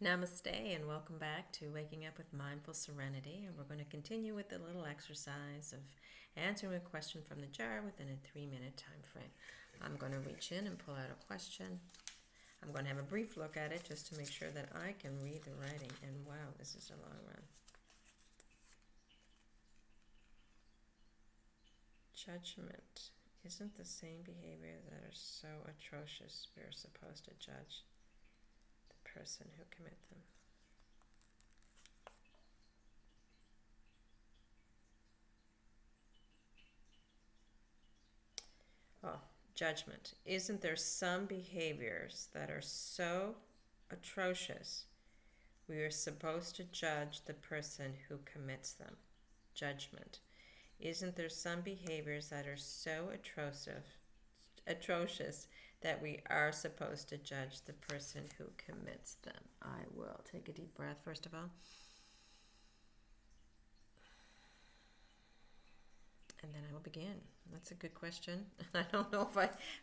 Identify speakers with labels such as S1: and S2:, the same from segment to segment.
S1: Namaste and welcome back to Waking Up with Mindful Serenity. And we're going to continue with the little exercise of answering a question from the jar within a 3-minute time frame. I'm going to reach in and pull out a question. I'm going to have a brief look at it just to make sure that I can read the writing. And wow, this is a long run. Judgment isn't the same behavior that are so atrocious we're supposed to judge the person who commit them. Oh, judgment. Isn't there some behaviors that are so atrocious we are supposed to judge the person who commits them? Judgment. Isn't there some behaviors that are so atrocious that we are supposed to judge the person who commits them? I will take a deep breath first of all. And then I will begin. That's a good question. I don't know if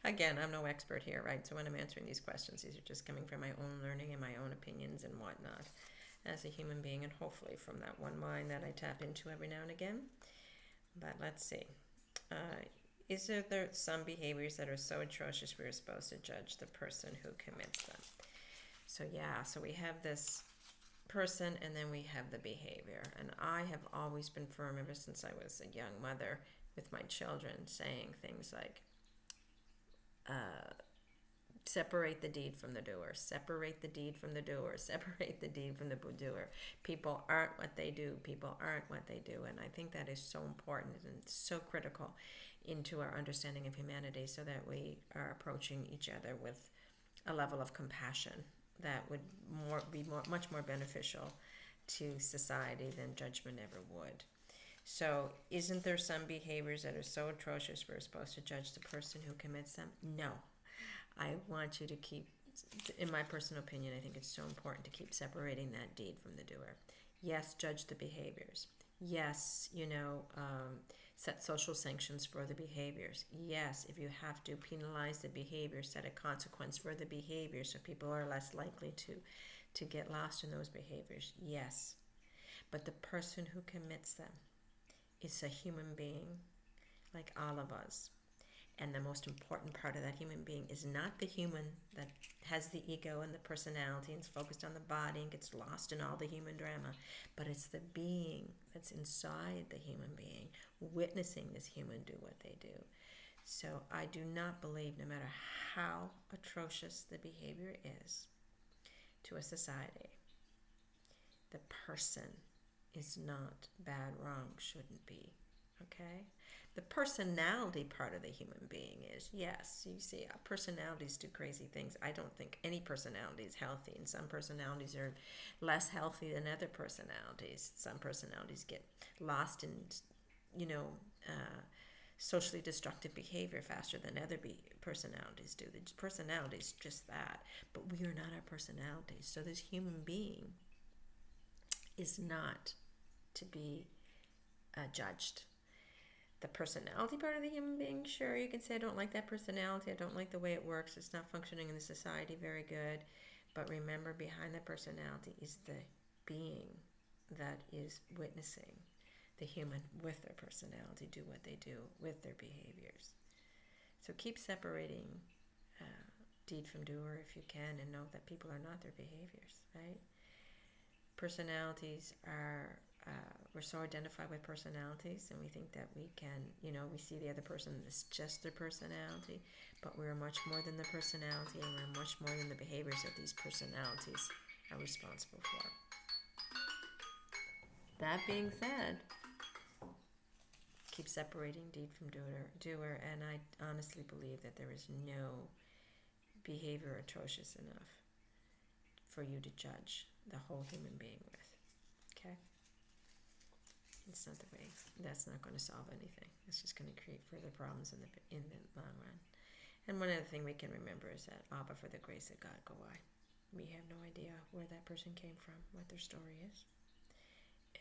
S1: I'm no expert here, right? So when I'm answering these questions, these are just coming from my own learning and my own opinions and whatnot as a human being, and hopefully from that one mind that I tap into every now and again. But let's see. Is there some behaviors that are so atrocious we're supposed to judge the person who commits them? So we have this person and then we have the behavior. And I have always been firm ever since I was a young mother with my children, saying things like, separate the deed from the doer, separate the deed from the doer, separate the deed from the doer. People aren't what they do. People aren't what they do. And I think that is so important and so critical into our understanding of humanity, so that we are approaching each other with a level of compassion that would be much more beneficial to society than judgment ever would. So isn't there some behaviors that are so atrocious we're supposed to judge the person who commits them? No. I want you to keep, in my personal opinion, I think it's so important to keep separating that deed from the doer. Yes, judge the behaviors. Yes, set social sanctions for the behaviors. Yes, if you have to penalize the behavior, set a consequence for the behavior so people are less likely to get lost in those behaviors. Yes, but the person who commits them is a human being like all of us. And the most important part of that human being is not the human that has the ego and the personality and is focused on the body and gets lost in all the human drama, but it's the being that's inside the human being, witnessing this human do what they do. So I do not believe, no matter how atrocious the behavior is to a society, the person is not bad, wrong, shouldn't be. Okay? The personality part of the human being is, yes, you see, personalities do crazy things. I don't think any personality is healthy, and some personalities are less healthy than other personalities. Some personalities get lost in, socially destructive behavior faster than other personalities do. The personality is just that, but we are not our personalities. So this human being is not to be judged. The personality part of the human being, sure, you can say, I don't like that personality, I don't like the way it works, it's not functioning in the society very good. But remember, behind that personality is the being that is witnessing the human with their personality do what they do with their behaviors. So keep separating deed from doer if you can, and know that people are not their behaviors, right? Personalities are, we're so identified with personalities, and we think that we can, we see the other person as just their personality, but we're much more than the personality, and we're much more than the behaviors that these personalities are responsible for. That being said, keep separating deed from doer, and I honestly believe that there is no behavior atrocious enough for you to judge the whole human being with. Okay? It's not the way. That's not going to solve anything. It's just going to create further problems in the long run. And one other thing we can remember is that Abba, for the grace of God, go I. We have no idea where that person came from, what their story is,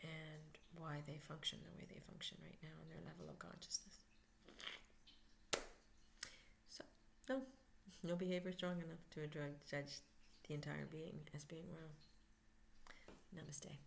S1: and why they function the way they function right now in their level of consciousness. So, no behavior strong enough to judge the entire being as being wrong. Namaste.